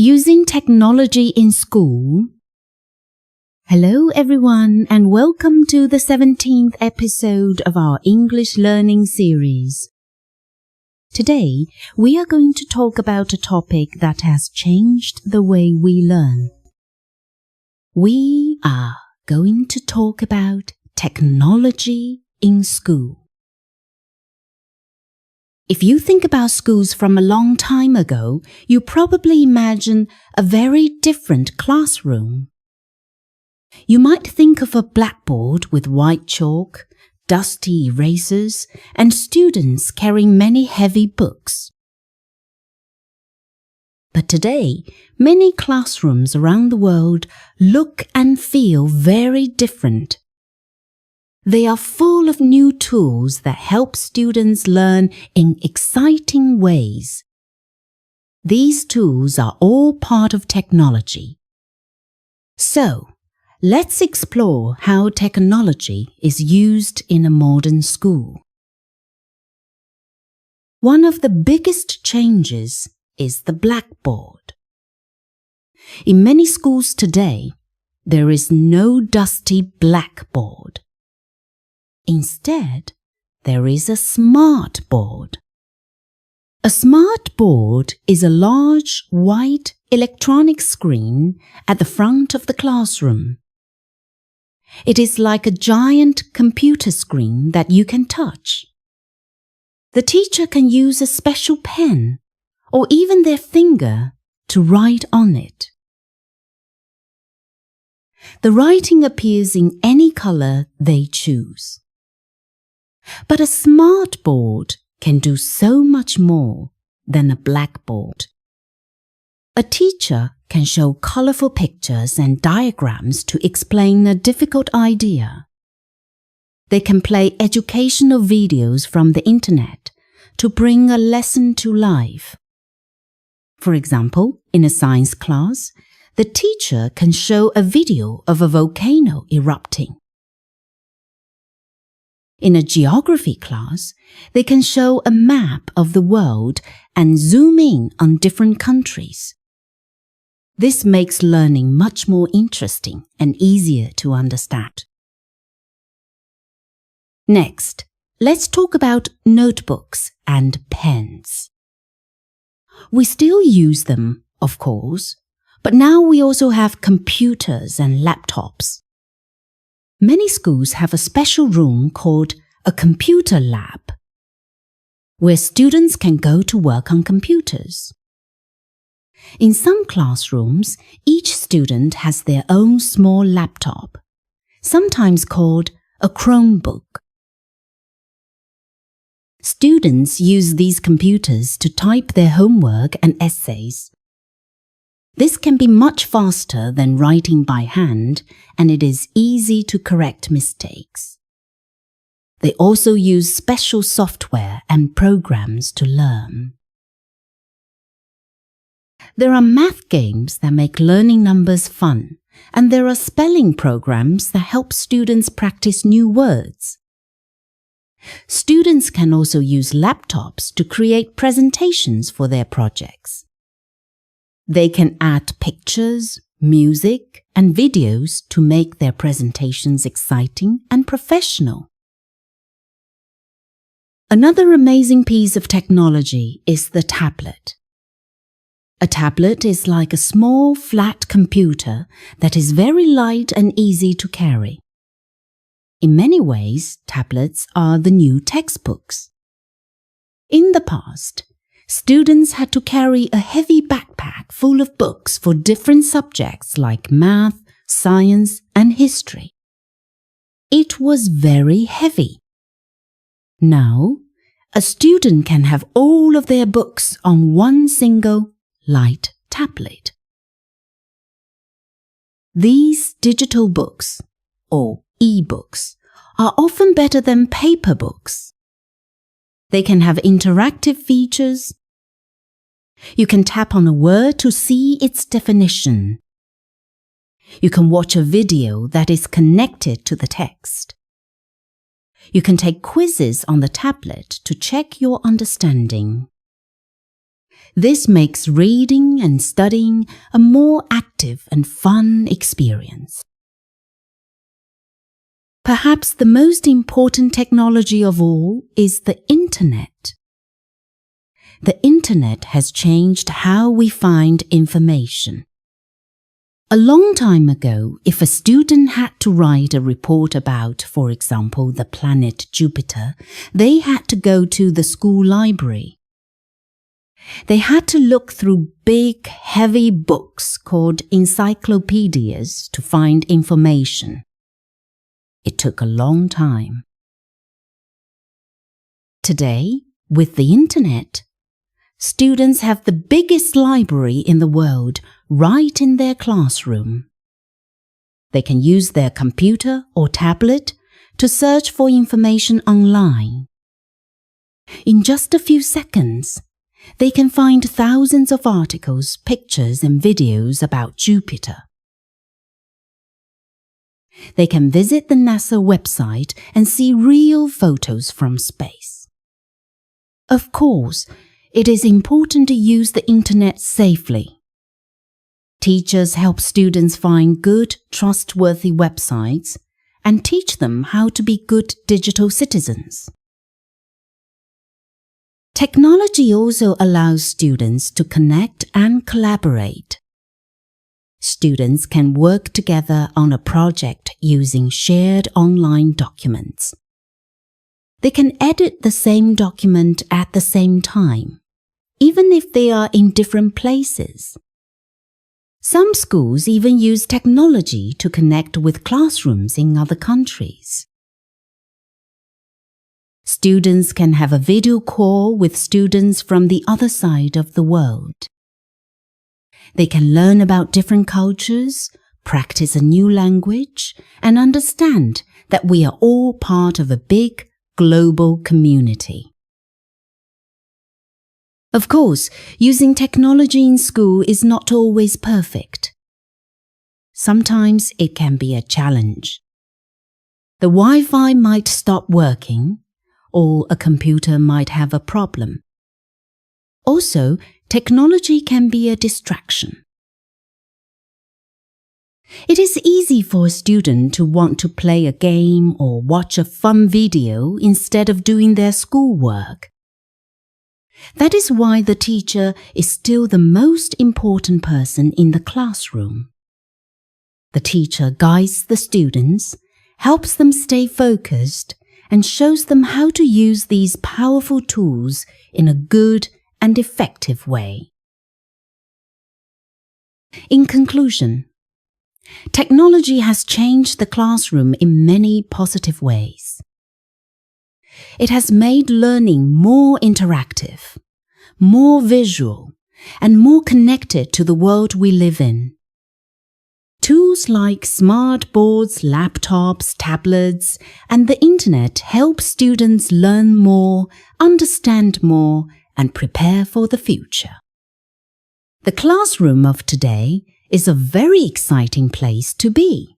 Using technology in school. Hello everyone and welcome to the 17th episode of our English learning series. Today we are going to talk about a topic that has changed the way we learn. We are going to talk about technology in school. If you think about schools from a long time ago, you probably imagine a very different classroom. You might think of a blackboard with white chalk, dusty erasers, and students carrying many heavy books. But today, many classrooms around the world look and feel very different. They are full of new tools that help students learn in exciting ways. These tools are all part of technology. So, let's explore how technology is used in a modern school. One of the biggest changes is the blackboard. In many schools today, there is no dusty blackboard. Instead, there is a smart board. A smart board is a large, white electronic screen at the front of the classroom. It is like a giant computer screen that you can touch. The teacher can use a special pen or even their finger to write on it. The writing appears in any color they choose. But a smart board can do so much more than a blackboard. A teacher can show colorful pictures and diagrams to explain a difficult idea. They can play educational videos from the Internet to bring a lesson to life. For example, in a science class, the teacher can show a video of a volcano erupting. In a geography class, they can show a map of the world and zoom in on different countries. This makes learning much more interesting and easier to understand. Next, let's talk about notebooks and pens. We still use them, of course, but now we also have computers and laptops. Many schools have a special room called a computer lab, where students can go to work on computers. In some classrooms, each student has their own small laptop, sometimes called a Chromebook. Students use these computers to type their homework and essays. This can be much faster than writing by hand, and it is easy to correct mistakes. They also use special software and programs to learn. There are math games that make learning numbers fun, and there are spelling programs that help students practice new words. Students can also use laptops to create presentations for their projects. They can add pictures, music, and videos to make their presentations exciting and professional. Another amazing piece of technology is the tablet. A tablet is like a small, flat computer that is very light and easy to carry. In many ways, tablets are the new textbooks. In the past, students had to carry a heavy backpack full of books for different subjects like math, science, and history. It was very heavy. Now, a student can have all of their books on one single, light tablet. These digital books, or e-books, are often better than paper books. They can have interactive features. You can tap on a word to see its definition. You can watch a video that is connected to the text. You can take quizzes on the tablet to check your understanding. This makes reading and studying a more active and fun experience. Perhaps the most important technology of all is the Internet. The Internet has changed how we find information. A long time ago, if a student had to write a report about, for example, the planet Jupiter, they had to go to the school library. They had to look through big, heavy books called encyclopedias to find information. It took a long time. Today, with the Internet, students have the biggest library in the world right in their classroom. They can use their computer or tablet to search for information online. In just a few seconds, they can find thousands of articles, pictures, and videos about Jupiter. They can visit the NASA website and see real photos from space. Of course, it is important to use the Internet safely. Teachers help students find good, trustworthy websites and teach them how to be good digital citizens. Technology also allows students to connect and collaborate. Students can work together on a project using shared online documents. They can edit the same document at the same time, even if they are in different places. Some schools even use technology to connect with classrooms in other countries. Students can have a video call with students from the other side of the world. They can learn about different cultures, practice a new language, and understand that we are all part of a big global community. Of course, using technology in school is not always perfect. Sometimes it can be a challenge. The Wi-Fi might stop working, or a computer might have a problem. Also, technology can be a distraction. It is easy for a student to want to play a game or watch a fun video instead of doing their schoolwork. That is why the teacher is still the most important person in the classroom. The teacher guides the students, helps them stay focused, and shows them how to use these powerful tools in a good and effective way. In conclusion, technology has changed the classroom in many positive ways. It has made learning more interactive, more visual, and more connected to the world we live in. Tools like smart boards, laptops, tablets, and the Internet help students learn more, understand more, and prepare for the future. The classroom of today is a very exciting place to be.